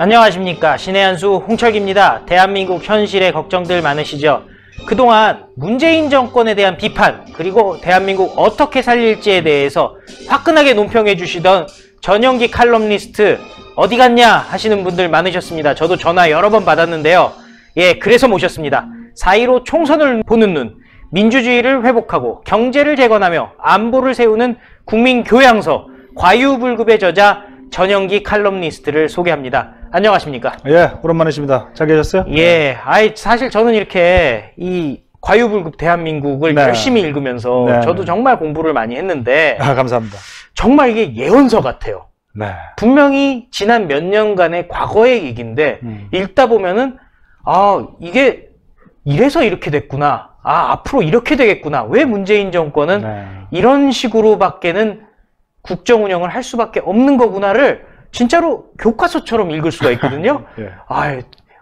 안녕하십니까. 신의 한수 홍철기입니다. 대한민국 현실의 걱정들 많으시죠? 그동안 문재인 정권에 대한 비판, 그리고 대한민국 어떻게 살릴지에 대해서 화끈하게 논평해 주시던 전영기 칼럼니스트 어디 갔냐 하시는 분들 많으셨습니다. 저도 전화 여러 번 받았는데요. 그래서 모셨습니다. 4.15 총선을 보는 눈, 민주주의를 회복하고 경제를 재건하며 안보를 세우는 국민교양서 과유불급의 저자 전영기 칼럼니스트를 소개합니다. 안녕하십니까? 오랜만이십니다. 잘 계셨어요? 사실 저는 이렇게 이 과유불급 대한민국을 열심히 읽으면서 저도 정말 공부를 많이 했는데 감사합니다. 정말 이게 예언서 같아요. 분명히 지난 몇 년간의 과거의 얘기인데 읽다 보면은 이게 이래서 이렇게 됐구나. 앞으로 이렇게 되겠구나. 왜 문재인 정권은 이런 식으로밖에는 국정 운영을 할 수밖에 없는 거구나를 진짜로 교과서처럼 읽을 수가 있거든요.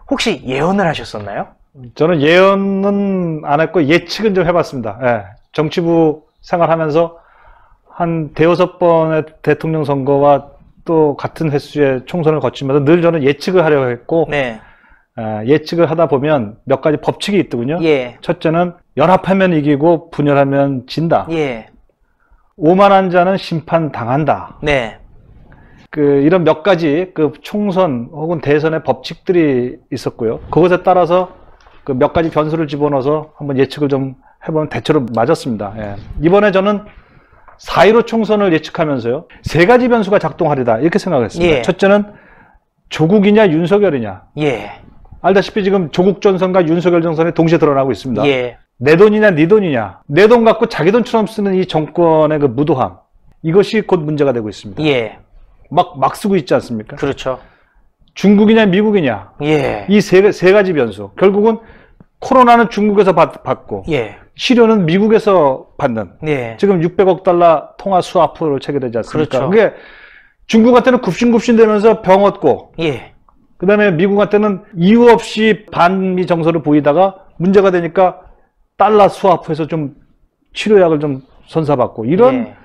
혹시 예언을 하셨었나요? 저는 예언은 안 했고 예측은 좀 해봤습니다. 정치부 생활하면서 한 대여섯 번의 대통령 선거와 또 같은 횟수의 총선을 거치면서 늘 저는 예측을 하려고 했고 예측을 하다 보면 몇 가지 법칙이 있더군요. 첫째는 연합하면 이기고 분열하면 진다. 오만한 자는 심판당한다. 이런 몇 가지 총선 혹은 대선의 법칙들이 있었고요. 그것에 따라서 몇 가지 변수를 집어넣어서 한번 예측을 좀 해보면 대체로 맞았습니다. 이번에 저는 4.15 총선을 예측하면서요. 세 가지 변수가 작동하리다 이렇게 생각했습니다. 첫째는 조국이냐 윤석열이냐. 알다시피 지금 조국 전선과 윤석열 전선이 동시에 드러나고 있습니다. 내 돈이냐 네 돈이냐. 내 돈 갖고 자기 돈처럼 쓰는 이 정권의 무도함. 이것이 곧 문제가 되고 있습니다. 막 쓰고 있지 않습니까? 그렇죠. 중국이냐 미국이냐. 이 세 가지 변수. 결국은 코로나는 중국에서 받고 치료는 미국에서 받는. 지금 600억 달러 통화 스와프를 체결되지 않습니까? 그게 중국한테는 굽신굽신 되면서 병 얻고 그 다음에 미국한테는 이유 없이 반미 정서를 보이다가 문제가 되니까 달러 스와프에서 좀 치료약을 좀 선사받고 이런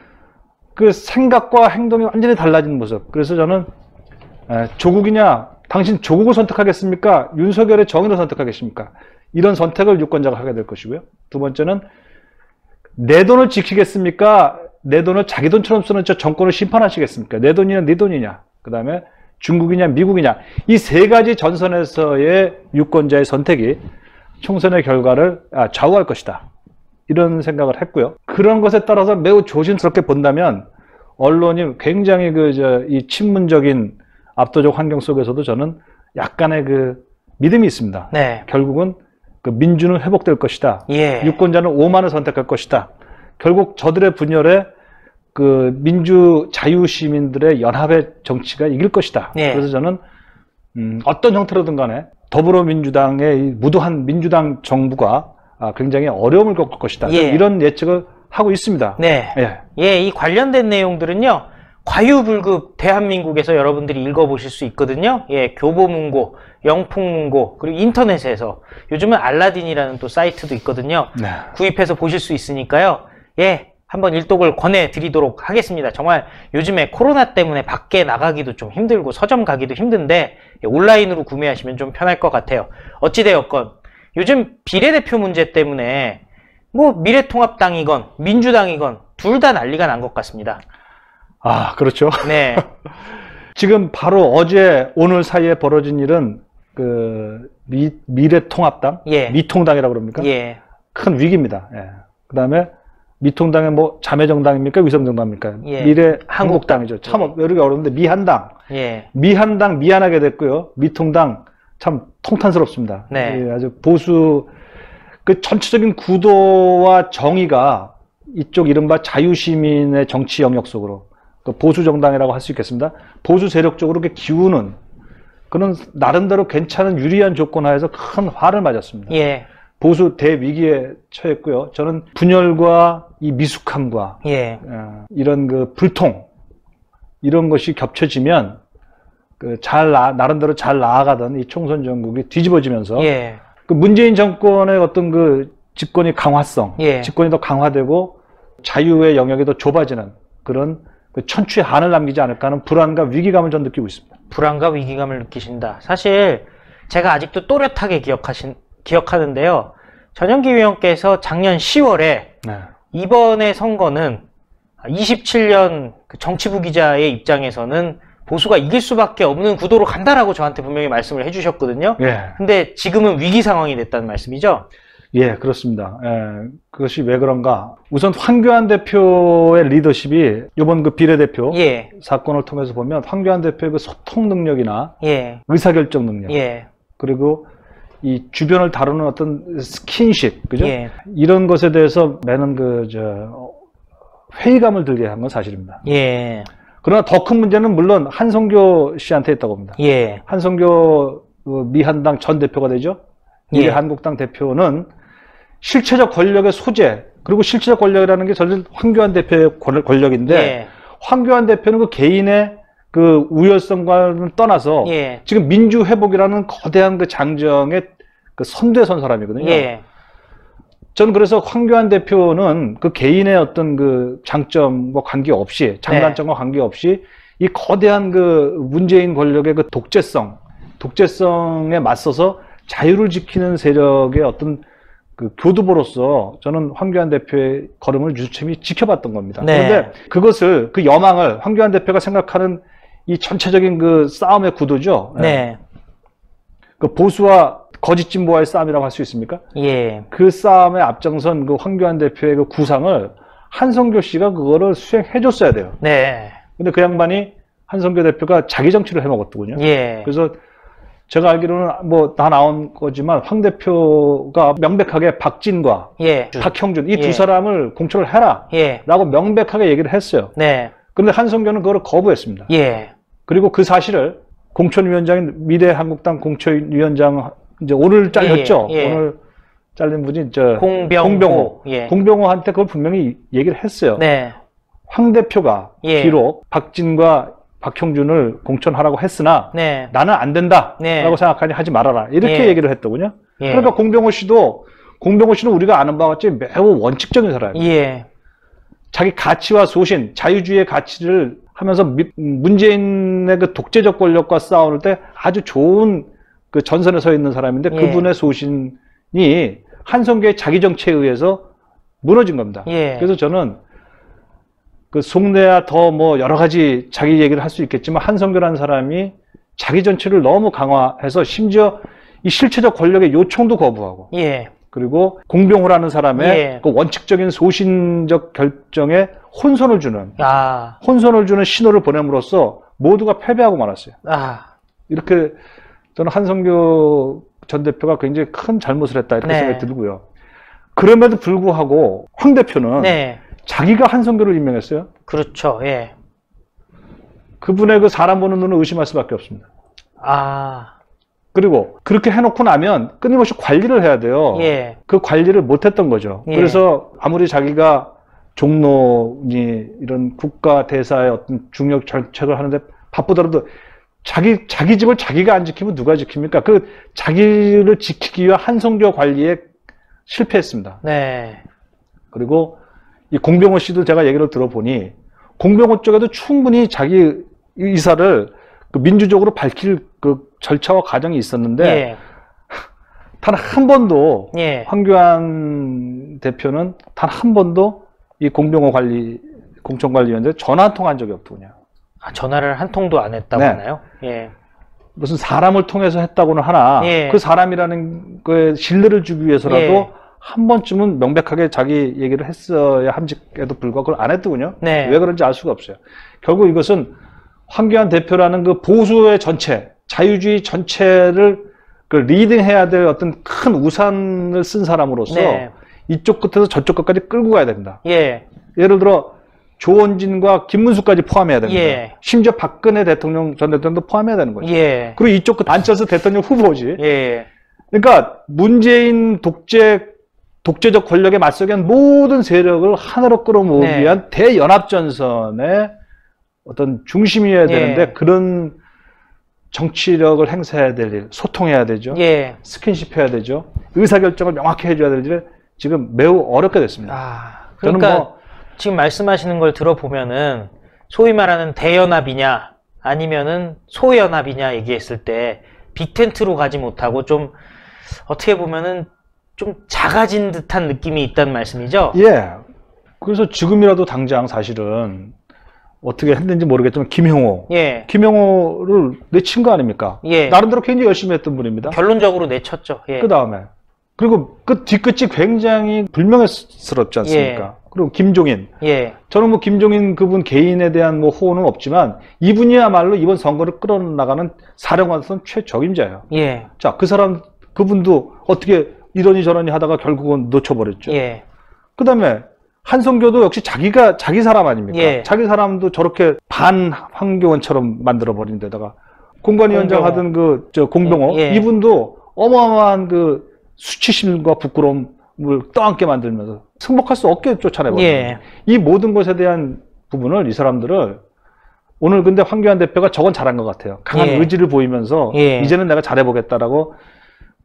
생각과 행동이 완전히 달라진 모습. 그래서 저는 조국이냐, 당신 조국을 선택하겠습니까? 윤석열의 정의를 선택하겠습니까? 이런 선택을 유권자가 하게 될 것이고요. 두 번째는 내 돈을 지키겠습니까? 내 돈을 자기 돈처럼 쓰는 저 정권을 심판하시겠습니까? 내 돈이냐 네 돈이냐. 그 다음에 중국이냐 미국이냐. 이 세 가지 전선에서의 유권자의 선택이 총선의 결과를 좌우할 것이다. 이런 생각을 했고요. 그런 것에 따라서 매우 조심스럽게 본다면 언론이 굉장히 이 친문적인 압도적 환경 속에서도 저는 약간의 믿음이 있습니다. 결국은 민주는 회복될 것이다. 유권자는 오만을 선택할 것이다. 결국 저들의 분열에 민주 자유 시민들의 연합의 정치가 이길 것이다. 그래서 저는 어떤 형태로든 간에 더불어민주당의 무도한 민주당 정부가 굉장히 어려움을 겪을 것이다. 이런 예측을 하고 있습니다. 이 관련된 내용들은요. 과유불급 대한민국에서 여러분들이 읽어보실 수 있거든요. 교보문고, 영풍문고, 그리고 인터넷에서 요즘은 알라딘이라는 또 사이트도 있거든요. 구입해서 보실 수 있으니까요. 한번 일독을 권해드리도록 하겠습니다. 정말 요즘에 코로나 때문에 밖에 나가기도 좀 힘들고 서점 가기도 힘든데 온라인으로 구매하시면 좀 편할 것 같아요. 어찌되었건 요즘 비례대표 문제 때문에 미래통합당이건 민주당이건 둘 다 난리가 난 것 같습니다. 그렇죠. 지금 바로 어제 오늘 사이에 벌어진 일은 미래통합당, 미통당이라고 그럽니까? 큰 위기입니다. 그 다음에 미통당의 자매정당입니까? 위성정당입니까? 미래한국당이죠. 참 여러기 어려운데 미한당. 미한당 미안하게 됐고요. 미통당 참 통탄스럽습니다. 아주 보수 전체적인 구도와 정의가 이쪽 이른바 자유시민의 정치 영역 속으로 보수 정당이라고 할 수 있겠습니다. 보수 세력 쪽으로 이렇게 기우는 그런 나름대로 괜찮은 유리한 조건 하에서 큰 화를 맞았습니다. 보수 대위기에 처했고요. 저는 분열과 이 미숙함과 이런 불통 이런 것이 겹쳐지면 나름대로 잘 나아가던 이 총선 전국이 뒤집어지면서 문재인 정권의 어떤 집권이 강화성, 집권이 더 강화되고 자유의 영역이 더 좁아지는 그런 천추의 한을 남기지 않을까 하는 불안과 위기감을 전 느끼고 있습니다. 불안과 위기감을 느끼신다. 사실 제가 아직도 또렷하게 기억하는데요. 전영기 위원께서 작년 10월에 이번의 선거는 27년 그 정치부 기자의 입장에서는 보수가 이길 수밖에 없는 구도로 간다라고 저한테 분명히 말씀을 해주셨거든요. 근데 지금은 위기 상황이 됐다는 말씀이죠? 예, 그렇습니다. 그것이 왜 그런가? 우선 황교안 대표의 리더십이 이번 그 비례대표 사건을 통해서 보면 황교안 대표의 그 소통 능력이나 의사결정 능력 그리고 이 주변을 다루는 어떤 스킨십, 그죠? 이런 것에 대해서 많은 회의감을 들게 한 건 사실입니다. 그러나 더 큰 문제는 물론 한성교 씨한테 있다고 봅니다. 한성교 미한당 전 대표가 되죠. 미래한국당 대표는 실체적 권력의 소재, 그리고 실체적 권력이라는 게 사실 황교안 대표의 권력인데 황교안 대표는 그 개인의 그 우열성과는 떠나서 지금 민주회복이라는 거대한 그 장정의 그 선대선 사람이거든요. 저는 그래서 황교안 대표는 그 개인의 어떤 그 장점과 관계없이, 장단점과 관계없이 이 거대한 그 문재인 권력의 그 독재성에 맞서서 자유를 지키는 세력의 어떤 그 교두보로서 저는 황교안 대표의 걸음을 유심히 지켜봤던 겁니다. 그런데 그것을, 그 여망을 황교안 대표가 생각하는 이 전체적인 그 싸움의 구도죠. 그 보수와 거짓 진보와의 싸움이라고 할 수 있습니까? 그 싸움에 앞장선 그 황교안 대표의 그 구상을 한성교 씨가 그거를 수행해 줬어야 돼요. 근데 그 양반이 한성교 대표가 자기 정치를 해먹었더군요. 그래서 제가 알기로는 뭐 다 나온 거지만 황 대표가 명백하게 박진과 박형준 이 두 사람을 공천을 해라 라고 명백하게 얘기를 했어요. 그런데 한성교는 그걸 거부했습니다. 그리고 그 사실을 공천위원장인 미래한국당 공천위원장 이제 오늘 잘렸죠. 오늘 잘린 분이 공병호. 공병호한테 그걸 분명히 얘기를 했어요. 황 대표가 비록 박진과 박형준을 공천하라고 했으나 나는 안 된다 라고 생각하니 하지 말아라 이렇게 얘기를 했더군요. 그러니까 공병호 씨는 우리가 아는 바와 같이 매우 원칙적인 사람이에요. 자기 가치와 소신, 자유주의의 가치를 하면서 문재인의 그 독재적 권력과 싸울 때 아주 좋은 그 전선에 서 있는 사람인데 그분의 소신이 한성교의 자기 정치에 의해서 무너진 겁니다. 그래서 저는 그 속내야 더 뭐 여러 가지 자기 얘기를 할 수 있겠지만 한성교라는 사람이 자기 정치를 너무 강화해서 심지어 이 실체적 권력의 요청도 거부하고 그리고 공병호라는 사람의 그 원칙적인 소신적 결정에 혼선을 주는 신호를 보냄으로써 모두가 패배하고 말았어요. 이렇게 저는 한성교 전 대표가 굉장히 큰 잘못을 했다 이렇게 생각이 들고요. 그럼에도 불구하고 황 대표는 자기가 한성교를 임명했어요. 그렇죠. 그분의 그 사람 보는 눈을 의심할 수밖에 없습니다. 그리고 그렇게 해놓고 나면 끊임없이 관리를 해야 돼요. 그 관리를 못했던 거죠. 그래서 아무리 자기가 종로니 이런 국가 대사의 어떤 중요한 정책을 하는데 바쁘더라도 자기 집을 자기가 안 지키면 누가 지킵니까? 그 자기를 지키기 위한 한성교 관리에 실패했습니다. 그리고 이 공병호 씨도 제가 얘기를 들어보니 공병호 쪽에도 충분히 자기 의사를 그 민주적으로 밝힐 그 절차와 과정이 있었는데 단 한 번도 황교안 대표는 단 한 번도 이 공병호 공천관리위원회 전화 한 통 한 적이 없더군요. 전화를 한 통도 안 했다고 하나요? 무슨 사람을 통해서 했다고는 하나 그 사람이라는 거에 신뢰를 주기 위해서라도 한 번쯤은 명백하게 자기 얘기를 했어야 함직에도 불구하고 그걸 안 했더군요. 왜 그런지 알 수가 없어요. 결국 이것은 황교안 대표라는 그 보수의 전체, 자유주의 전체를 그 리딩해야 될 어떤 큰 우산을 쓴 사람으로서 이쪽 끝에서 저쪽 끝까지 끌고 가야 된다. 예를 들어 조원진과 김문수까지 포함해야 됩니다. 심지어 박근혜 대통령 전 대통령도 포함해야 되는 거죠. 그리고 이쪽 끝 안철수 대통령 후보지. 그러니까 문재인 독재적 권력에 맞서기 위한 모든 세력을 하나로 끌어모으기 위한 대연합전선의 어떤 중심이어야 되는데 그런 정치력을 행사해야 될 일, 소통해야 되죠. 스킨십 해야 되죠. 의사결정을 명확히 해줘야 될 일에 지금 매우 어렵게 됐습니다. 그러니까 저는 지금 말씀하시는 걸 들어보면은 소위 말하는 대연합이냐 아니면은 소연합이냐 얘기했을 때 빅텐트로 가지 못하고 좀 어떻게 보면은 좀 작아진 듯한 느낌이 있다는 말씀이죠? 예. 그래서 지금이라도 당장 사실은 어떻게 했는지 모르겠지만 김형호. 예. 김형호를 내친 거 아닙니까? 예. 나름대로 굉장히 열심히 했던 분입니다. 결론적으로 내쳤죠. 예. 그 다음에. 그리고 그 뒤끝이 굉장히 불명예스럽지 않습니까? 예. 그리고 김종인. 예. 저는 뭐 김종인 그분 개인에 대한 뭐 호언은 없지만 이분이야말로 이번 선거를 끌어나가는 사령관으로서는 최적임자예요. 예. 자, 그 사람, 그분도 어떻게 이러니 저러니 하다가 결국은 놓쳐버렸죠. 예. 그 다음에 한성교도 역시 자기 사람 아닙니까? 예. 자기 사람도 저렇게 반 황교안처럼 만들어버린 데다가 공관위원장 하던 공병호 예. 이분도 어마어마한 그 수치심과 부끄러움을 떠안게 만들면서 승복할 수 없게 쫓아내버려요. 예. 이 모든 것에 대한 부분을 이 사람들을 오늘 근데 황교안 대표가 저건 잘한 것 같아요. 강한 예. 의지를 보이면서 예. 이제는 내가 잘해보겠다라고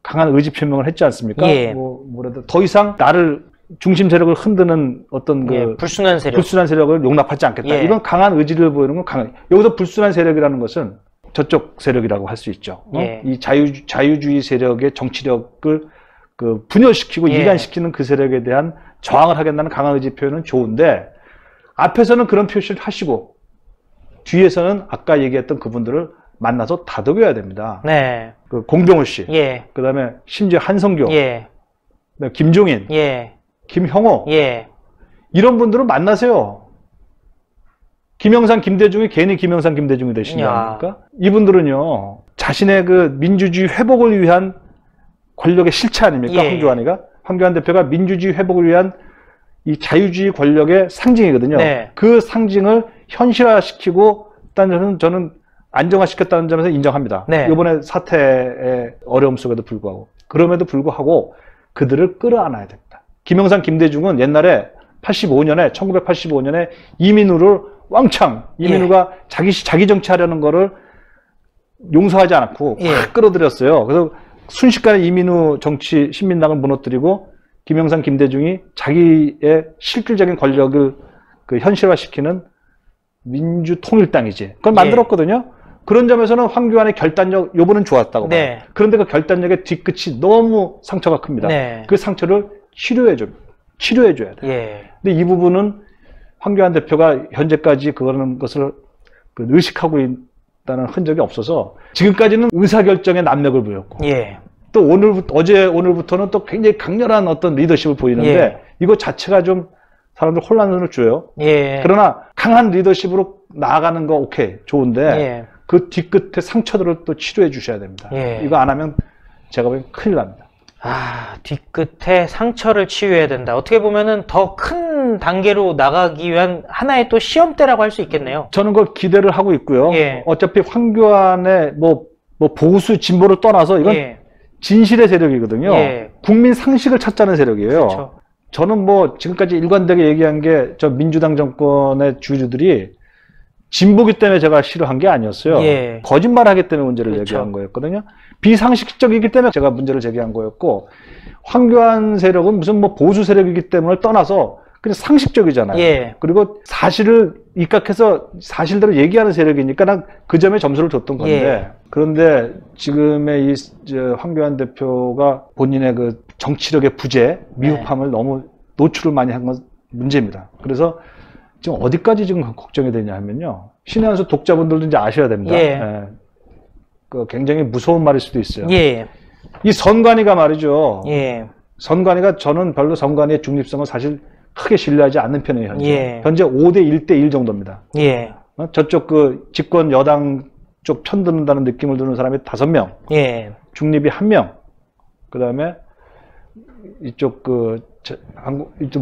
강한 의지 표명을 했지 않습니까? 예. 뭐라도 더 이상 나를 중심 세력을 흔드는 어떤 그 불순한 세력을 용납하지 않겠다. 예. 이건 강한 의지를 보이는 건 강한. 여기서 불순한 세력이라는 것은 저쪽 세력이라고 할 수 있죠. 예. 이 자유주의 세력의 정치력을 그 분열시키고 예. 이간시키는 그 세력에 대한 저항을 하겠다는 강한 의지 표현은 좋은데 앞에서는 그런 표시를 하시고 뒤에서는 아까 얘기했던 그분들을 만나서 다독여야 됩니다. 네. 그 공병호 씨, 예. 그다음에 심지어 한성교, 예. 김종인, 예. 김형호, 예. 이런 분들은 만나세요. 김영삼, 김대중이 괜히 김영삼, 김대중이 되신 거 아닙니까? 이분들은요, 자신의 그 민주주의 회복을 위한 권력의 실체 아닙니까? 예. 황교안 대표가 민주주의 회복을 위한 이 자유주의 권력의 상징이거든요. 네. 그 상징을 현실화시키고 일단 저는 안정화시켰다는 점에서 인정합니다. 네. 이번에 사태의 어려움 속에도 불구하고 그럼에도 불구하고 그들을 끌어안아야 됩니다. 김영삼, 김대중은 옛날에 1985년에 이민우를 왕창 이민우가 자기 정치하려는 거를 용서하지 않고 확 끌어들였어요. 그래서 순식간에 이민우 정치 신민당을 무너뜨리고 김영삼, 김대중이 자기의 실질적인 권력을 그 현실화시키는 민주통일당이지. 그걸 만들었거든요. 그런 점에서는 황교안의 결단력, 요번은 좋았다고 봐요. 그런데 그 결단력의 뒤끝이 너무 상처가 큽니다. 그 상처를 치료해줘야 돼요. 근데 이 부분은 황교안 대표가 현재까지 그런 것을 의식하고 있다는 흔적이 없어서 지금까지는 의사결정에 난맥을 보였고 또 오늘부터는 또 굉장히 강렬한 어떤 리더십을 보이는데 이거 자체가 좀 사람들 혼란을 줘요. 그러나 강한 리더십으로 나아가는 거 오케이 좋은데 그 뒤끝의 상처들을 또 치료해 주셔야 됩니다. 이거 안 하면 제가 보기엔 큰일 납니다. 뒤끝에 상처를 치유해야 된다. 어떻게 보면은 더 큰 단계로 나가기 위한 하나의 또 시험대라고 할 수 있겠네요. 저는 그걸 기대를 하고 있고요. 어차피 황교안의 뭐 보수 진보를 떠나서 이건 진실의 세력이거든요. 국민 상식을 찾자는 세력이에요. 그렇죠. 저는 뭐 지금까지 일관되게 얘기한 게 저 민주당 정권의 주주들이 진보기 때문에 제가 싫어한 게 아니었어요. 거짓말하기 때문에 문제를 얘기한 거였거든요. 비상식적이기 때문에 제가 문제를 제기한 거였고 황교안 세력은 무슨 뭐 보수 세력이기 때문에 떠나서 그냥 상식적이잖아요. 그리고 사실을 입각해서 사실대로 얘기하는 세력이니까 난 그 점에 점수를 줬던 건데 그런데 지금의 황교안 대표가 본인의 그 정치력의 부재, 미흡함을 너무 노출을 많이 한 건 문제입니다. 그래서 지금 어디까지 지금 걱정이 되냐 하면요. 신의 한수 독자분들도 이제 아셔야 됩니다. 그 굉장히 무서운 말일 수도 있어요. 이 선관위가 말이죠. 선관위가 저는 별로 선관위의 중립성을 사실 크게 신뢰하지 않는 편이에요. 현재 5대 1대 1 정도입니다. 저쪽 그 집권 여당 쪽 편드는다는 느낌을 드는 사람이 5명, 중립이 1명, 그 다음에 이쪽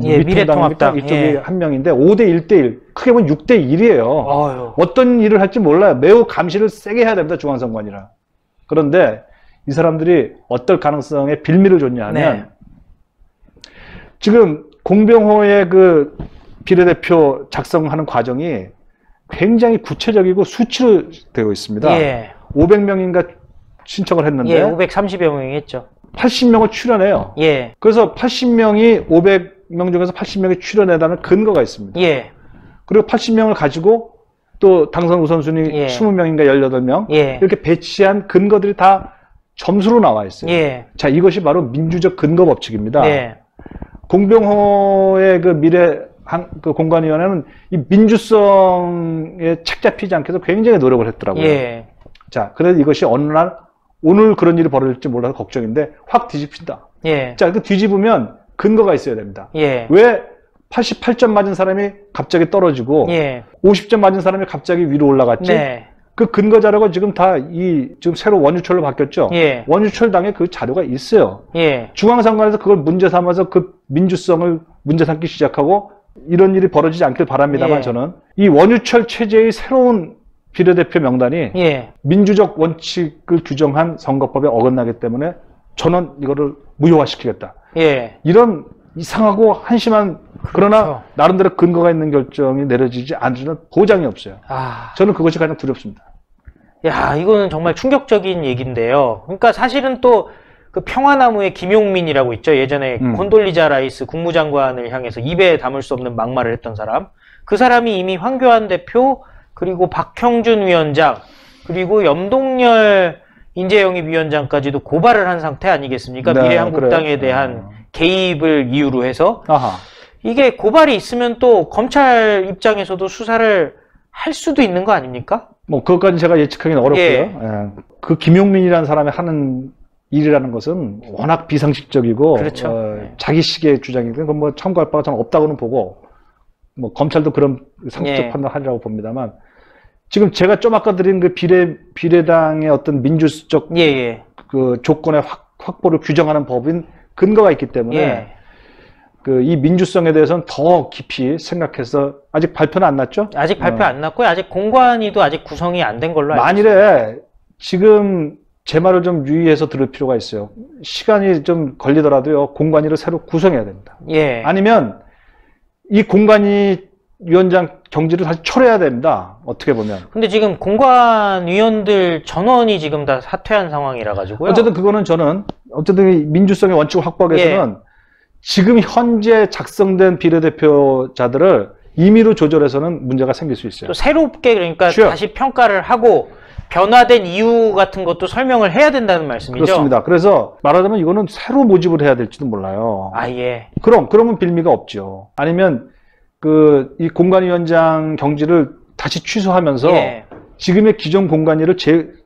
미래통합당 이쪽이 1명인데 5대 1대 1, 크게 보면 6대 1이에요. 어떤 일을 할지 몰라요. 매우 감시를 세게 해야 됩니다. 중앙선관위라. 그런데 이 사람들이 어떨 가능성에 빌미를 줬냐 하면 지금 공병호의 그 비례대표 작성하는 과정이 굉장히 구체적이고 수치로 되어 있습니다. 500명인가 신청을 했는데 530여 명이 했죠. 80명을 출연해요. 그래서 80명이 500명 중에서 80명이 출연해다는 근거가 있습니다. 그리고 80명을 가지고 또 당선 우선순위 예. 20명인가 18명 예. 이렇게 배치한 근거들이 다 점수로 나와 있어요. 예. 자, 이것이 바로 민주적 근거 법칙입니다. 예. 공병호의 그 그 공관위원회는 이 민주성에 책 잡히지 않게 해서 굉장히 노력을 했더라고요. 예. 자, 그래서 이것이 어느 날 오늘 그런 일이 벌어질지 몰라서 걱정인데 확 뒤집힌다. 예. 자, 그 뒤집으면 근거가 있어야 됩니다. 예. 왜 88점 맞은 사람이 갑자기 떨어지고 예. 50점 맞은 사람이 갑자기 위로 올라갔지? 네. 그 근거 자료가 지금 다 지금 새로 원유철로 바뀌었죠? 예. 원유철당에 그 자료가 있어요. 예. 중앙선관에서 그걸 문제 삼아서 그 민주성을 문제 삼기 시작하고 이런 일이 벌어지지 않길 바랍니다만 예. 저는 이 원유철 체제의 새로운 비례대표 명단이 예. 민주적 원칙을 규정한 선거법에 어긋나기 때문에 저는 이거를 무효화시키겠다. 예. 이런 이상하고 한심한 그러나 그렇죠. 나름대로 근거가 있는 결정이 내려지지 않으면 보장이 없어요. 아. 저는 그것이 가장 두렵습니다. 야, 이거는 정말 충격적인 얘기인데요. 그러니까 사실은 또 그 평화나무의 김용민이라고 있죠. 예전에 콘돌리자 라이스 국무장관을 향해서 입에 담을 수 없는 막말을 했던 사람. 그 사람이 이미 황교안 대표, 그리고 박형준 위원장, 그리고 염동열 인재영입위원장까지도 고발을 한 상태 아니겠습니까? 네, 미래한국당에 그래요. 대한 개입을 이유로 해서. 아하. 이게 고발이 있으면 또 검찰 입장에서도 수사를 할 수도 있는 거 아닙니까? 뭐 그것까지 제가 예측하기는 어렵고요. 예. 예. 그 김용민이라는 사람이 하는 일이라는 것은 워낙 비상식적이고 그렇죠. 자기 식의 주장이든 그건 뭐 참고할 바가 저는 없다고는 보고 뭐 검찰도 그런 상식적 예. 판단하리라고 봅니다만 지금 제가 좀 아까 드린 그 비례당의 어떤 민주적 예. 그 조건의 확보를 규정하는 법인 근거가 있기 때문에 예. 그 이 민주성에 대해서는 더 깊이 생각해서 아직 발표는 안 났죠? 아직 발표 안 났고요. 아직 공관위도 아직 구성이 안 된 걸로 알고 있습니다. 만일에 지금 제 말을 좀 유의해서 들을 필요가 있어요. 시간이 좀 걸리더라도요. 공관위를 새로 구성해야 됩니다. 예. 아니면 이 공관위 위원장 경질을 다시 철회해야 됩니다. 어떻게 보면. 근데 지금 공관위원들 전원이 지금 다 사퇴한 상황이라 가지고요. 어쨌든 그거는 저는 어쨌든 이 민주성의 원칙을 확보하기 위해서는 지금 현재 작성된 비례대표자들을 임의로 조절해서는 문제가 생길 수 있어요. 또 새롭게 그러니까 Sure. 다시 평가를 하고 변화된 이유 같은 것도 설명을 해야 된다는 말씀이죠. 그렇습니다. 그래서 말하자면 이거는 새로 모집을 해야 될지도 몰라요. 아, 예. 그러면 빌미가 없죠. 아니면 이 공관위원장 경질을 다시 취소하면서 예. 지금의 기존 공관위를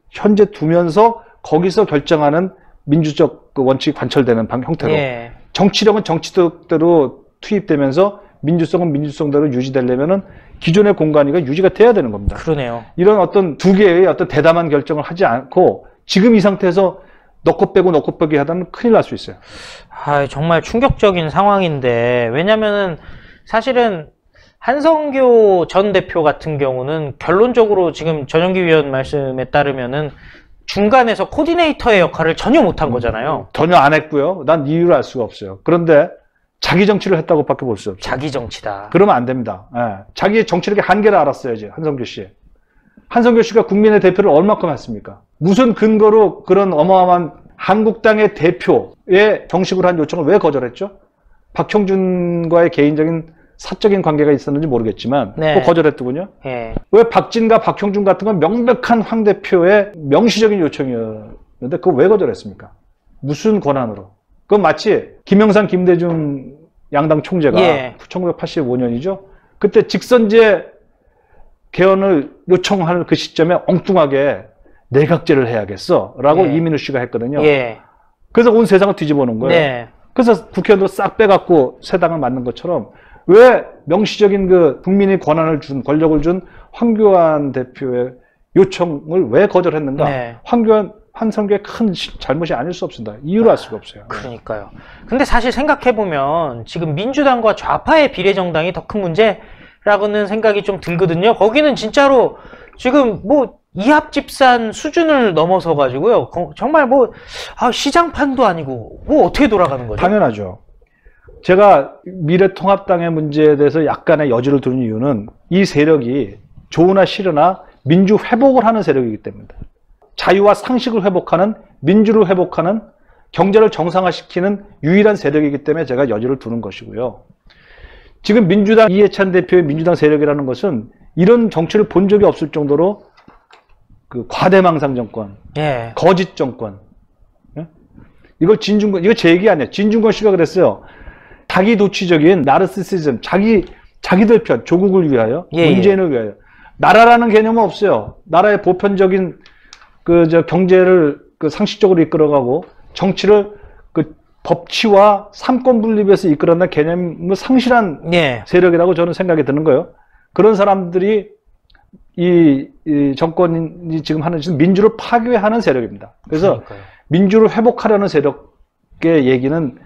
현재 두면서 거기서 결정하는 민주적 그 원칙이 관철되는 형태로 예. 정치력은 정치력대로 투입되면서 민주성은 민주성대로 유지되려면은 기존의 공관위가 유지가 돼야 되는 겁니다. 그러네요. 이런 어떤 두 개의 어떤 대담한 결정을 하지 않고 지금 이 상태에서 넣고 빼기 하다는 큰일 날 수 있어요. 아, 정말 충격적인 상황인데, 왜냐면은 사실은 한성교 전 대표 같은 경우는 결론적으로 지금 전영기 위원 말씀에 따르면은 중간에서 코디네이터의 역할을 전혀 못한 거잖아요. 전혀 안 했고요. 난 이유를 알 수가 없어요. 그런데 자기 정치를 했다고밖에 볼 수 없어요. 자기 정치다. 그러면 안 됩니다. 예. 자기의 정치력의 한계를 알았어야지. 한성교 씨. 한성교 씨가 국민의 대표를 얼마큼 했습니까? 무슨 근거로 그런 어마어마한 한국당의 대표의 정식으로 한 요청을 왜 거절했죠? 박형준과의 개인적인 사적인 관계가 있었는지 모르겠지만 네. 또 거절했더군요. 예. 왜 박진과 박형준 같은 건 명백한 황 대표의 명시적인 요청이었는데 그거 왜 거절했습니까? 무슨 권한으로? 그건 마치 김영삼, 김대중 양당 총재가 예. 1985년이죠. 그때 직선제 개헌을 요청할 그 시점에 엉뚱하게 내각제를 해야겠어 라고 예. 이민우 씨가 했거든요. 예. 그래서 온 세상을 뒤집어 놓은 거예요. 네. 그래서 국회의원들 싹 빼갖고 새 당을 만든 것처럼 왜 명시적인 그 국민의 권한을 준, 권력을 준 황교안 대표의 요청을 왜 거절했는가? 네. 한성교의 큰 잘못이 아닐 수 없습니다. 이유를 알 수가 없어요. 그러니까요. 근데 사실 생각해보면 지금 민주당과 좌파의 비례정당이 더 큰 문제라고는 생각이 좀 들거든요. 거기는 진짜로 지금 뭐 이합집산 수준을 넘어서 가지고요. 정말 뭐 시장판도 아니고 뭐 어떻게 돌아가는 거죠? 당연하죠. 제가 미래통합당의 문제에 대해서 약간의 여지를 두는 이유는 이 세력이 좋으나 싫으나 민주 회복을 하는 세력이기 때문입니다. 자유와 상식을 회복하는, 민주를 회복하는, 경제를 정상화시키는 유일한 세력이기 때문에 제가 여지를 두는 것이고요. 지금 민주당 이해찬 대표의 민주당 세력이라는 것은 이런 정치를 본 적이 없을 정도로 그 과대망상 정권, 예. 거짓 정권. 예? 이걸 진중권, 이거 제 얘기 아니에요. 진중권 씨가 그랬어요. 자기 도취적인 나르시시즘, 자기들 편, 조국을 위하여, 예, 문재인을 위하여. 나라라는 개념은 없어요. 나라의 보편적인 경제를 상식적으로 이끌어가고 정치를 법치와 삼권 분립에서 이끌어낸 개념을 상실한 예. 세력이라고 저는 생각이 드는 거예요. 그런 사람들이 이 정권이 지금 하는 짓은 민주를 파괴하는 세력입니다. 그래서 그러니까요. 민주를 회복하려는 세력의 얘기는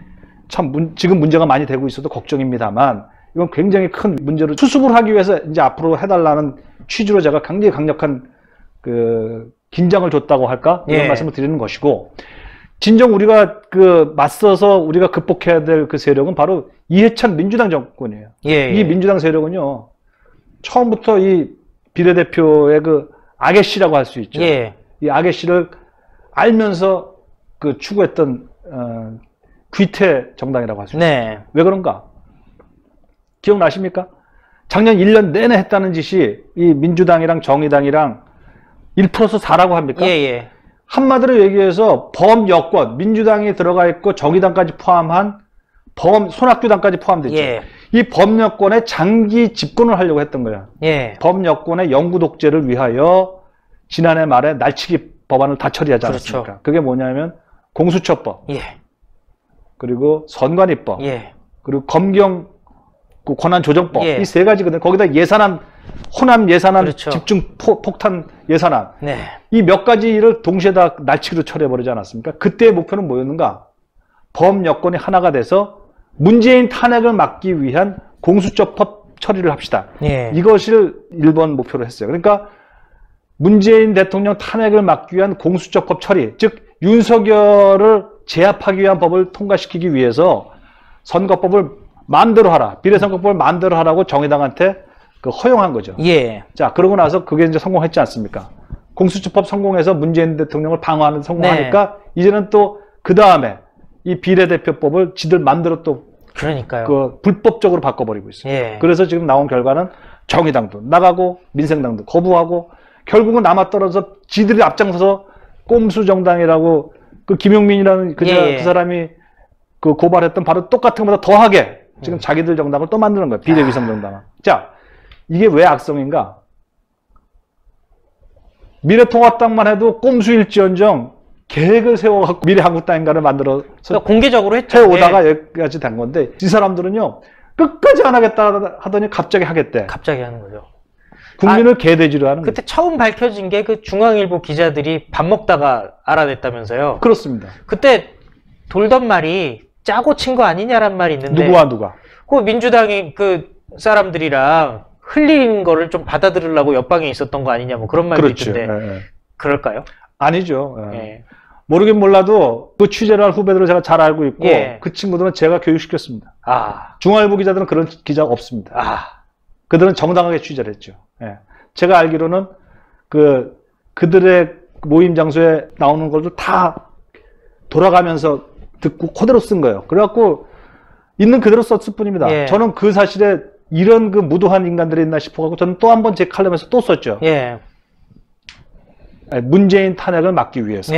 참 지금 문제가 많이 되고 있어도 걱정입니다만 이건 굉장히 큰 문제로 수습을 하기 위해서 이제 앞으로 해달라는 취지로 제가 굉장히 강력한 긴장을 줬다고 할까? 이런 말씀을 드리는 것이고, 진정 우리가 맞서서 우리가 극복해야 될 그 세력은 바로 이해찬 민주당 정권이에요. 이 민주당 세력은요, 처음부터 이 비례대표의 악의 씨라고 할 수 있죠. 이 악의 씨를 알면서 추구했던 귀태 정당이라고 할 수 있어요. 왜 그런가? 기억나십니까? 작년 1년 내내 했다는 짓이 이 민주당이랑 정의당이랑 1+4라고 합니까? 한마디로 얘기해서 범여권, 민주당이 들어가 있고 정의당까지 포함한 손학규당까지 포함됐죠. 이 범여권의 장기 집권을 하려고 했던 거야. 범여권의 영구 독재를 위하여 지난해 말에 날치기 법안을 다 처리하지 않았습니까? 그렇죠. 그게 뭐냐면 공수처법, 그리고 선관위법, 그리고 검경 권한조정법, 이 세 가지거든요. 거기다 예산안, 호남 예산안, 그렇죠. 집중 폭탄 예산안, 이 몇 가지를 동시에 다 날치기로 처리해버리지 않았습니까? 그때의 목표는 뭐였는가? 범여권이 하나가 돼서 문재인 탄핵을 막기 위한 공수처법 처리를 합시다. 이것을 1번 목표로 했어요. 그러니까 문재인 대통령 탄핵을 막기 위한 공수처법 처리, 즉 윤석열을 제압하기 위한 법을 통과시키기 위해서 선거법을 마음대로 하라, 비례선거법을 마음대로 하라고 정의당한테 허용한 거죠. 자, 그러고 나서 그게 이제 성공했지 않습니까? 공수처법 성공해서 문재인 대통령을 방어하는 성공하니까 이제는 또 그 다음에 이 비례대표법을 지들 마음대로 또 그러니까요. 불법적으로 바꿔버리고 있어요. 그래서 지금 나온 결과는 정의당도 나가고 민생당도 거부하고 결국은 남아떨어져서 지들이 앞장서서 꼼수 정당이라고 김용민이라는 그 사람이 고발했던 바로 똑같은 것보다 더하게 지금 자기들 정당을 또 만드는 거예요. 비례위성 정당을. 자, 이게 왜 악성인가? 미래통합당만 해도 꼼수일지언정 계획을 세워갖고 미래한국당인가를 만들어서 그러니까 공개적으로 했죠. 해오다가 여기까지 된 건데, 이 사람들은요 끝까지 안 하겠다 하더니 갑자기 하겠대. 갑자기 하는 거죠. 국민을 개돼지로 하는 그때 처음 밝혀진 게 중앙일보 기자들이 밥 먹다가 알아냈다면서요. 그렇습니다. 그때 돌던 말이 짜고 친 거 아니냐란 말이 있는데, 누구와 누가? 그 민주당이 사람들이랑 흘린 거를 좀 받아들이려고 옆방에 있었던 거 아니냐, 뭐 그런 말도 있던데. 그럴까요? 아니죠. 모르긴 몰라도 그 취재를 할 후배들을 제가 잘 알고 있고, 그 친구들은 제가 교육시켰습니다. 중앙일보 기자들은 그런 기자가 없습니다. 그들은 정당하게 취재를 했죠. 제가 알기로는 그들의 모임 장소에 나오는 것들 다 돌아가면서 듣고 그대로 쓴 거예요. 그래갖고 있는 그대로 썼을 뿐입니다. 저는 그 사실에 이런 무도한 인간들이 있나 싶어가지고 저는 또 한 번 제 칼럼에서 또 썼죠. 문재인 탄핵을 막기 위해서.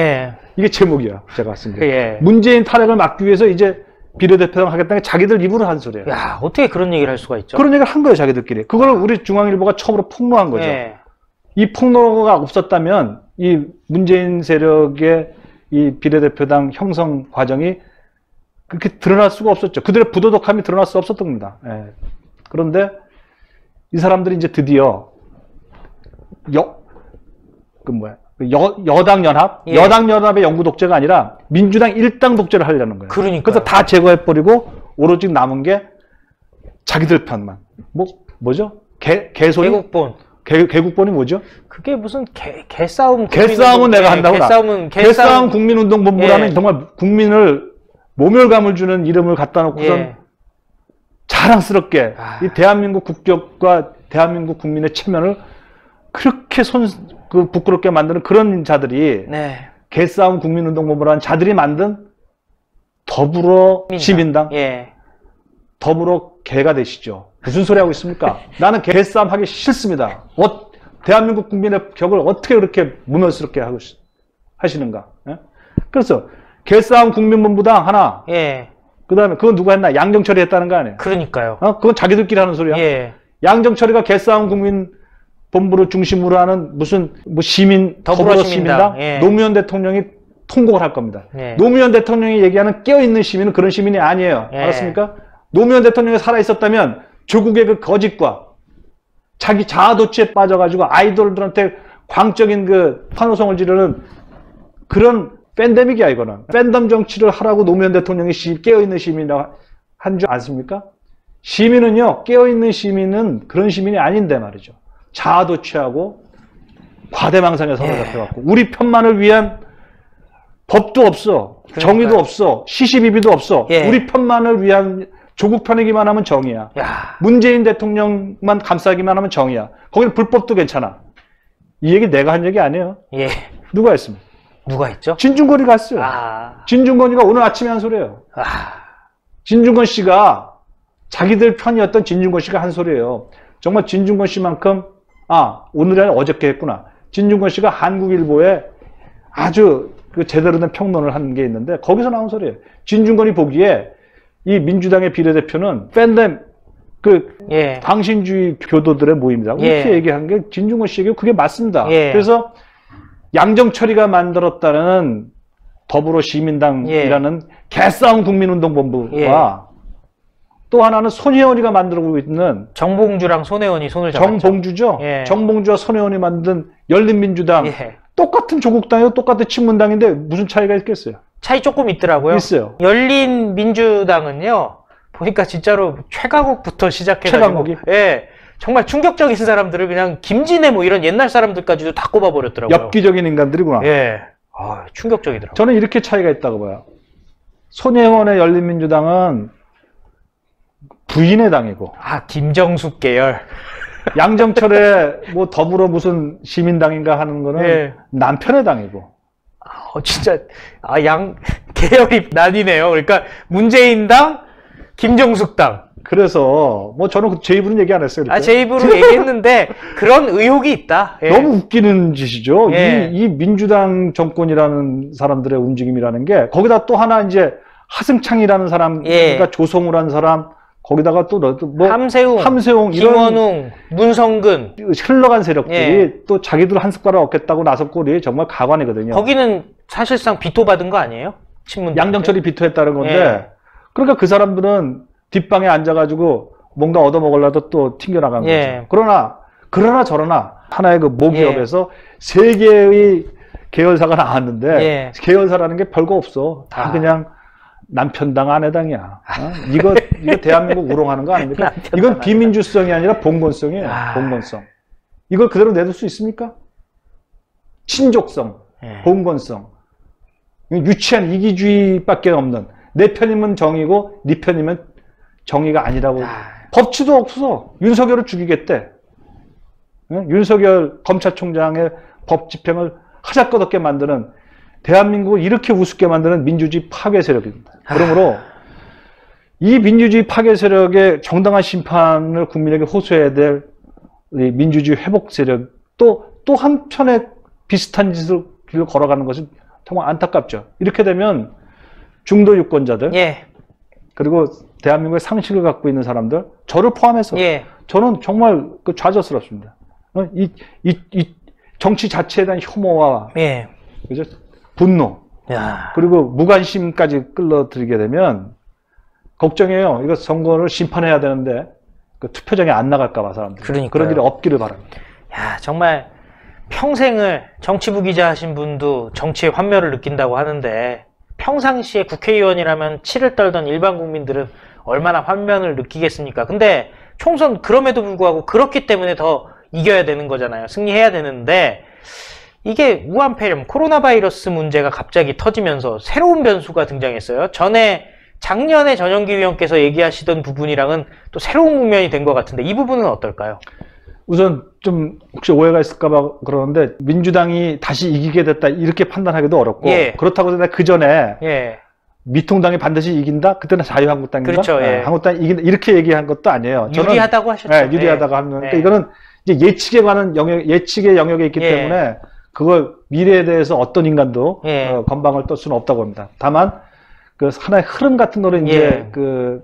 이게 제목이야. 제가 쓴 게. 문재인 탄핵을 막기 위해서 이제 비례대표당 하겠다는 게 자기들 입으로 한 소리예요. 야, 어떻게 그런 얘기를 할 수가 있죠? 그런 얘기를 한 거예요, 자기들끼리. 그걸 우리 중앙일보가 처음으로 폭로한 거죠. 이 폭로가 없었다면 이 문재인 세력의 이 비례대표당 형성 과정이 그렇게 드러날 수가 없었죠. 그들의 부도덕함이 드러날 수 없었던 겁니다. 그런데 이 사람들이 이제 드디어 여당 연합? 여당 연합의 영구 독재가 아니라 민주당 일당 독재를 하려는 거예요. 그래서 다 제거해버리고 오로지 남은 게 자기들 편만. 뭐죠? 개소리? 개국본이 뭐죠? 그게 무슨 개싸움. 개싸움은 내가 한다고. 개싸움 국민운동본부라는 정말 국민을 모멸감을 주는 이름을 갖다 놓고선 자랑스럽게 이 대한민국 국격과 대한민국 국민의 체면을 그렇게 부끄럽게 만드는 그런 자들이 개싸움 국민운동본부라는 자들이 만든 더불어시민당, 더불어 개가 되시죠. 무슨 소리 하고 있습니까? 나는 개싸움 하기 싫습니다. 대한민국 국민의 격을 어떻게 그렇게 무너스럽게 하시는가? 예? 그래서 개싸움 국민본부당 하나. 예. 그다음에 그건 누가 했나? 양정철이 했다는 거 아니에요? 그러니까요. 그건 자기들끼리 하는 소리야. 예. 양정철이가 개싸움 국민본부를 중심으로 하는 무슨 더불어시민당 예. 노무현 대통령이 통곡을 할 겁니다. 예. 노무현 대통령이 얘기하는 깨어있는 시민은 그런 시민이 아니에요. 예. 알았습니까? 노무현 대통령이 살아있었다면 조국의 그 거짓과 자기 자아도취에 빠져가지고 아이돌들한테 광적인 그 환호성을 지르는 그런 팬데믹이야, 이거는. 팬덤 정치를 하라고 노무현 대통령이 깨어있는 시민이라고 한 줄 아십니까? 시민은요, 깨어있는 시민은 그런 시민이 아닌데 말이죠. 자아도취하고 과대망상에 선을 잡혀갖고 우리 편만을 위한 법도 없어. 그러니까요. 정의도 없어. 시시비비도 없어. 예. 우리 편만을 위한 조국 편이기만 하면 정의야. 야. 문재인 대통령만 감싸기만 하면 정의야. 거기는 불법도 괜찮아. 이 얘기 내가 한 얘기 아니에요. 예. 누가 했습니까? 누가 했죠? 진중권이가 했어요. 진중권이가 오늘 아침에 한 소리예요. 진중권 씨가 자기들 편이었던 진중권 씨가 한 소리예요. 정말 진중권 씨만큼 오늘이 아니라 어저께 했구나. 진중권 씨가 한국일보에 아주 그 제대로 된 평론을 한 게 있는데 거기서 나온 소리예요. 진중권이 보기에 이 민주당의 비례대표는 팬덤 예. 당신주의 교도들의 모임이다. 이렇게 예. 얘기한 게 진중권 씨에게 그게 맞습니다. 예. 그래서 양정철이가 만들었다는 더불어시민당이라는 개싸움 국민운동본부와 또 하나는 손혜원이가 만들고 있는 정봉주랑 손혜원이 손을 잡았죠. 정봉주죠. 예. 정봉주와 손혜원이 만든 열린민주당. 예. 똑같은 조국당이고 똑같은 친문당인데 무슨 차이가 있겠어요? 차이 조금 있더라고요. 있어요. 열린민주당은요. 보니까 진짜로 최강욱부터 시작해가지고 최강욱이? 예. 정말 충격적인 사람들을 그냥 김진애 뭐 이런 옛날 사람들까지도 다 꼽아버렸더라고요. 엽기적인 인간들이구나. 예. 충격적이더라고요. 저는 이렇게 차이가 있다고 봐요. 손혜원의 열린민주당은 부인의 당이고 김정숙 계열. 양정철의 뭐 더불어 무슨 시민당인가 하는 거는 예. 남편의 당이고. 진짜 양 계열이 나뉘네요. 그러니까 문재인당, 김정숙당. 그래서 뭐 저는 제 입으로는 얘기 안 했어요. 제 입으로 얘기했는데 그런 의혹이 있다. 예. 너무 웃기는 짓이죠. 예. 이 민주당 정권이라는 사람들의 움직임이라는 게 거기다 또 하나 이제 하승창이라는 사람, 예. 그러니까 조성우라는 사람, 거기다가 또 뭐 함세웅, 김원웅, 문성근 흘러간 세력들이 예. 또 자기들 한 숟가락 얻겠다고 나섰 꼴이 정말 가관이거든요. 거기는 사실상 비토받은 거 아니에요? 양정철이 비토했다는 건데 예. 그러니까 그 사람들은 뒷방에 앉아가지고 뭔가 얻어먹으려도 또 튕겨나간 예. 거죠. 그러나 저러나 하나의 그 모기업에서 세 개의 계열사가 나왔는데 예. 계열사라는 게 별거 없어. 다 그냥 남편당 아내당이야. 이거 대한민국 우롱하는 거 아닙니까? 이건 비민주성이 아니라 봉건성이에요. 봉건성. 이걸 그대로 내둘 수 있습니까? 친족성, 봉건성. 유치한 이기주의밖에 없는 내 편이면 정의고 네 편이면 정의가 아니라고. 법치도 없어. 윤석열을 죽이겠대. 윤석열 검찰총장의 법 집행을 하자껏없게 만드는 대한민국을 이렇게 우습게 만드는 민주주의 파괴 세력입니다. 그러므로 이 민주주의 파괴 세력의 정당한 심판을 국민에게 호소해야 될 민주주의 회복 세력 또 한편에 비슷한 길을 걸어가는 것은 정말 안타깝죠. 이렇게 되면 중도 유권자들 그리고 대한민국의 상식을 갖고 있는 사람들 저를 포함해서 저는 정말 좌절스럽습니다. 이 정치 자체에 대한 혐오와 그죠? 분노 그리고 무관심까지 끌어들이게 되면 걱정해요. 이거 선거를 심판해야 되는데 그 투표장에 안 나갈까 봐 사람들. 그런 일이 없기를 바랍니다. 정말 평생을 정치부 기자 하신 분도 정치의 환멸을 느낀다고 하는데 평상시에 국회의원이라면 치를 떨던 일반 국민들은 얼마나 환멸을 느끼겠습니까? 근데 총선 그럼에도 불구하고 그렇기 때문에 더 이겨야 되는 거잖아요. 승리해야 되는데 이게 우한 폐렴, 코로나 바이러스 문제가 갑자기 터지면서 새로운 변수가 등장했어요. 작년에 전영기 위원께서 얘기하시던 부분이랑은 또 새로운 국면이 된 것 같은데 이 부분은 어떨까요? 우선 좀 혹시 오해가 있을까봐 그러는데 민주당이 다시 이기게 됐다 이렇게 판단하기도 어렵고 그렇다고 해서 그 전에 미통당이 반드시 이긴다? 그때는 자유한국당인가? 그렇죠. 예. 한국당이 이긴다. 이렇게 얘기한 것도 아니에요. 유리하다고 하셨죠. 네, 유리하다고 하면. 그러니까 이거는 이제 예측에 관한 예측의 영역에 있기 때문에 그걸 미래에 대해서 어떤 인간도 건방을 떨 수는 없다고 합니다. 다만 그 하나의 흐름 같은 거를 이제 그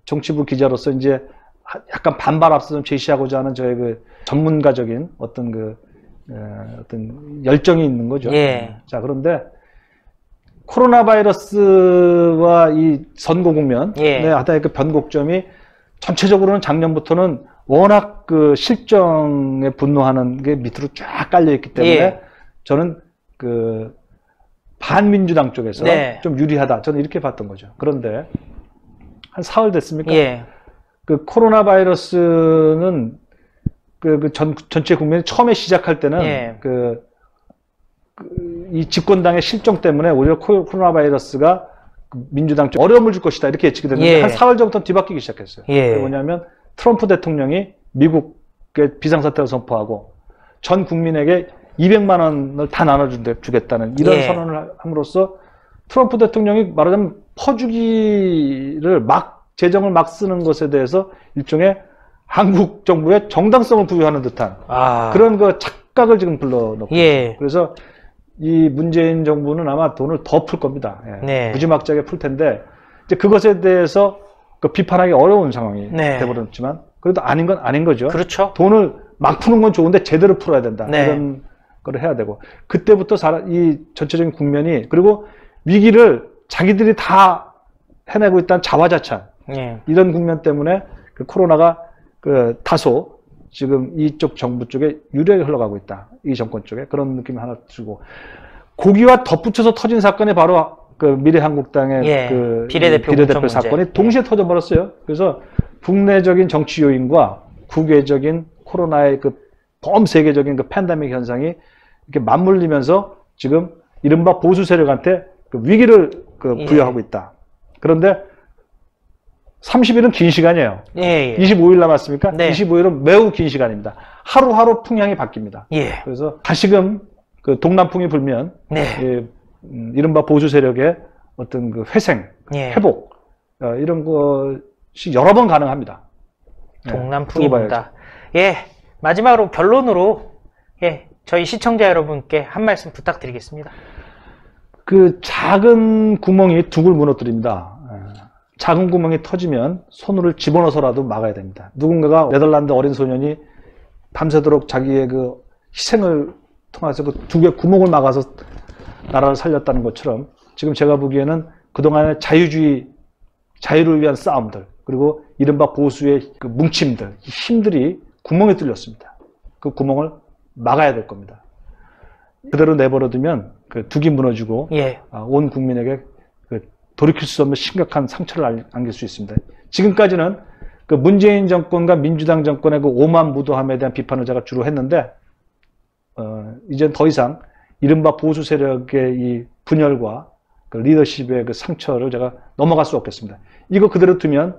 정치부 기자로서 이제 약간 반발 앞서 제시하고자 하는 저의 그 전문가적인 어떤 어떤 열정이 있는 거죠. 자, 그런데 코로나 바이러스와 이 선거 국면의 하나의 그 변곡점이 전체적으로는 작년부터는 워낙 그 실정에 분노하는 게 밑으로 쫙 깔려 있기 때문에 저는 그 반민주당 쪽에서 좀 유리하다. 저는 이렇게 봤던 거죠. 그런데 한 4월 됐습니까? 그 코로나 바이러스는 전체 국면이 처음에 시작할 때는 이 집권당의 실정 때문에 오히려 코로나 바이러스가 민주당 쪽 어려움을 줄 것이다 이렇게 예측이 됐는데 한 4월 전부터 뒤바뀌기 시작했어요. 그게 뭐냐면 트럼프 대통령이 미국의 비상사태를 선포하고 전 국민에게 200만 원을 다 나눠주겠다는 이런 선언을 함으로써 트럼프 대통령이 말하자면 퍼주기를 재정을 막 쓰는 것에 대해서 일종의 한국 정부의 정당성을 부여하는 듯한 그런 그 착각을 지금 불러넣고 그래서 이 문재인 정부는 아마 돈을 더 풀 겁니다. 무지막지하게 풀 텐데 이제 그것에 대해서 비판하기 어려운 상황이 돼버렸지만 그래도 아닌 건 아닌 거죠. 그렇죠. 돈을 막 푸는 건 좋은데 제대로 풀어야 된다. 이런 걸 해야 되고 그때부터 이 전체적인 국면이 그리고 위기를 자기들이 다 해내고 있다는 자화자찬 이런 국면 때문에 그 코로나가 다소 지금 이쪽 정부 쪽에 유리하게 흘러가고 있다. 이 정권 쪽에 그런 느낌이 하나 들고 거기와 덧붙여서 터진 사건이 바로 그 미래한국당의 그 비례대표 사건이 동시에 터져버렸어요. 그래서 국내적인 정치 요인과 국외적인 코로나의 그 범세계적인 그 팬데믹 현상이 이렇게 맞물리면서 지금 이른바 보수 세력한테 그 위기를 부여하고 있다. 그런데 30일은 긴 시간이에요. 25일 남았습니까? 25일은 매우 긴 시간입니다. 하루하루 풍향이 바뀝니다. 그래서 다시금 그 동남풍이 불면 이른바 보수 세력의 어떤 그 회생, 회복 이런 것이 여러 번 가능합니다. 동남풍이 분다. 마지막으로 결론으로 저희 시청자 여러분께 한 말씀 부탁드리겠습니다. 그 작은 구멍이 둑을 무너뜨립니다. 작은 구멍이 터지면 손을 집어넣어서라도 막아야 됩니다. 누군가가 네덜란드 어린 소년이 밤새도록 자기의 그 희생을 통해서 그 둑의 구멍을 막아서 나라를 살렸다는 것처럼 지금 제가 보기에는 그동안의 자유를 위한 싸움들 그리고 이른바 보수의 그 뭉침들, 힘들이 구멍에 뚫렸습니다. 그 구멍을 막아야 될 겁니다. 그대로 내버려두면 그 둑이 무너지고 온 국민에게 돌이킬 수 없는 심각한 상처를 안길 수 있습니다. 지금까지는 그 문재인 정권과 민주당 정권의 그 오만무도함에 대한 비판을 제가 주로 했는데 이젠 더 이상 이른바 보수 세력의 이 분열과 그 리더십의 그 상처를 제가 넘어갈 수 없겠습니다. 이거 그대로 두면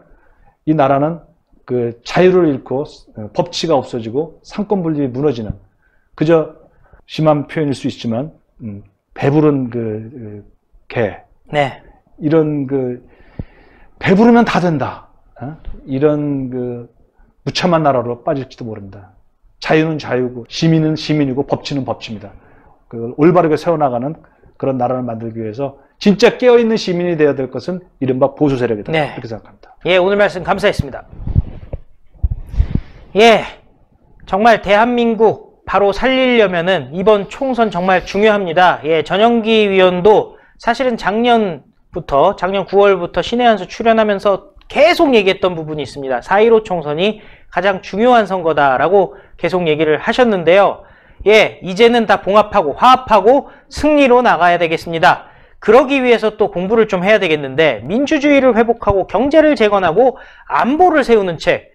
이 나라는 그 자유를 잃고 법치가 없어지고 상권분립이 무너지는 그저 심한 표현일 수 있지만 배부른 그 개 이런 그 배부르면 다 된다 이런 그 무참한 나라로 빠질지도 모릅니다. 자유는 자유고 시민은 시민이고 법치는 법치입니다. 그걸 올바르게 세워나가는 그런 나라를 만들기 위해서 진짜 깨어있는 시민이 되어야 될 것은 이른바 보수 세력이다. 이렇게 생각합니다. 오늘 말씀 감사했습니다. 정말 대한민국 바로 살리려면은 이번 총선 정말 중요합니다. 전영기 위원도 사실은 작년 9월부터 신의 한수 출연하면서 계속 얘기했던 부분이 있습니다. 4.15 총선이 가장 중요한 선거다라고 계속 얘기를 하셨는데요. 이제는 다 봉합하고 화합하고 승리로 나가야 되겠습니다. 그러기 위해서 또 공부를 좀 해야 되겠는데 민주주의를 회복하고 경제를 재건하고 안보를 세우는 책,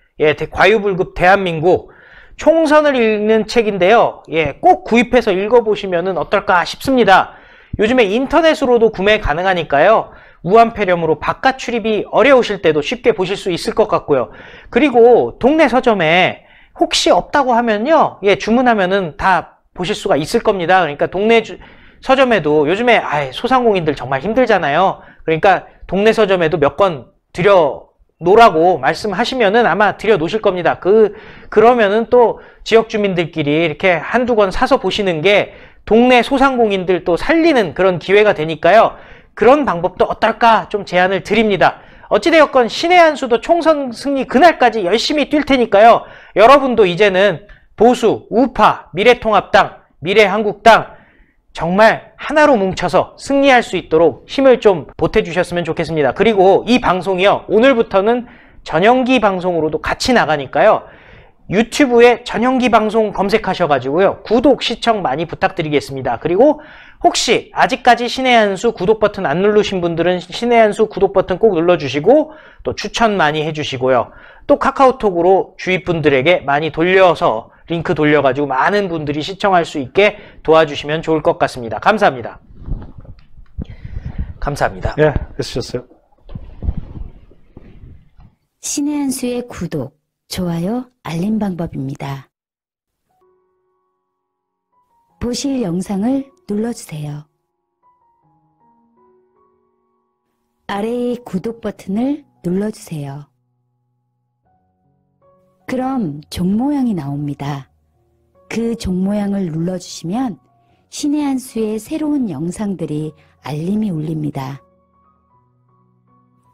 과유불급 대한민국 총선을 읽는 책인데요. 꼭 구입해서 읽어보시면 어떨까 싶습니다. 요즘에 인터넷으로도 구매 가능하니까요. 우한폐렴으로 바깥 출입이 어려우실 때도 쉽게 보실 수 있을 것 같고요. 그리고 동네 서점에 혹시 없다고 하면요. 주문하면은 다 보실 수가 있을 겁니다. 그러니까 동네 서점에도 요즘에 소상공인들 정말 힘들잖아요. 그러니까 동네 서점에도 몇 권 드려 놓으라고 말씀하시면은 아마 드려 놓으실 겁니다. 그러면은 또 지역 주민들끼리 이렇게 한두 권 사서 보시는 게 동네 소상공인들 또 살리는 그런 기회가 되니까요. 그런 방법도 어떨까 좀 제안을 드립니다. 어찌되었건 신의 한 수도 총선 승리 그날까지 열심히 뛸 테니까요. 여러분도 이제는 보수, 우파, 미래통합당, 미래한국당 정말 하나로 뭉쳐서 승리할 수 있도록 힘을 좀 보태주셨으면 좋겠습니다. 그리고 이 방송이요. 오늘부터는 전영기 방송으로도 같이 나가니까요. 유튜브에 전영기 방송 검색하셔가지고요. 구독, 시청 많이 부탁드리겠습니다. 그리고 혹시 아직까지 신의 한 수 구독 버튼 안 누르신 분들은 신의 한 수 구독 버튼 꼭 눌러주시고 또 추천 많이 해주시고요. 또 카카오톡으로 주위 분들에게 많이 돌려서 링크 돌려가지고 많은 분들이 시청할 수 있게 도와주시면 좋을 것 같습니다. 감사합니다. 감사합니다. 예, 애쓰셨어요. 신의 한 수의 구독, 좋아요, 알림 방법입니다. 보실 영상을 눌러주세요. 아래의 구독 버튼을 눌러주세요. 그럼 종 모양이 나옵니다. 그 종 모양을 눌러주시면 신의 한 수의 새로운 영상들이 알림이 울립니다.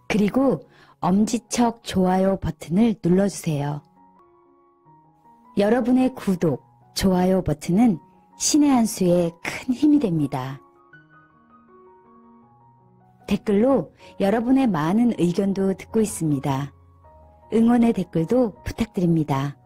그리고 엄지척 좋아요 버튼을 눌러주세요. 여러분의 구독, 좋아요 버튼은 신의 한 수에 큰 힘이 됩니다. 댓글로 여러분의 많은 의견도 듣고 있습니다. 응원의 댓글도 부탁드립니다.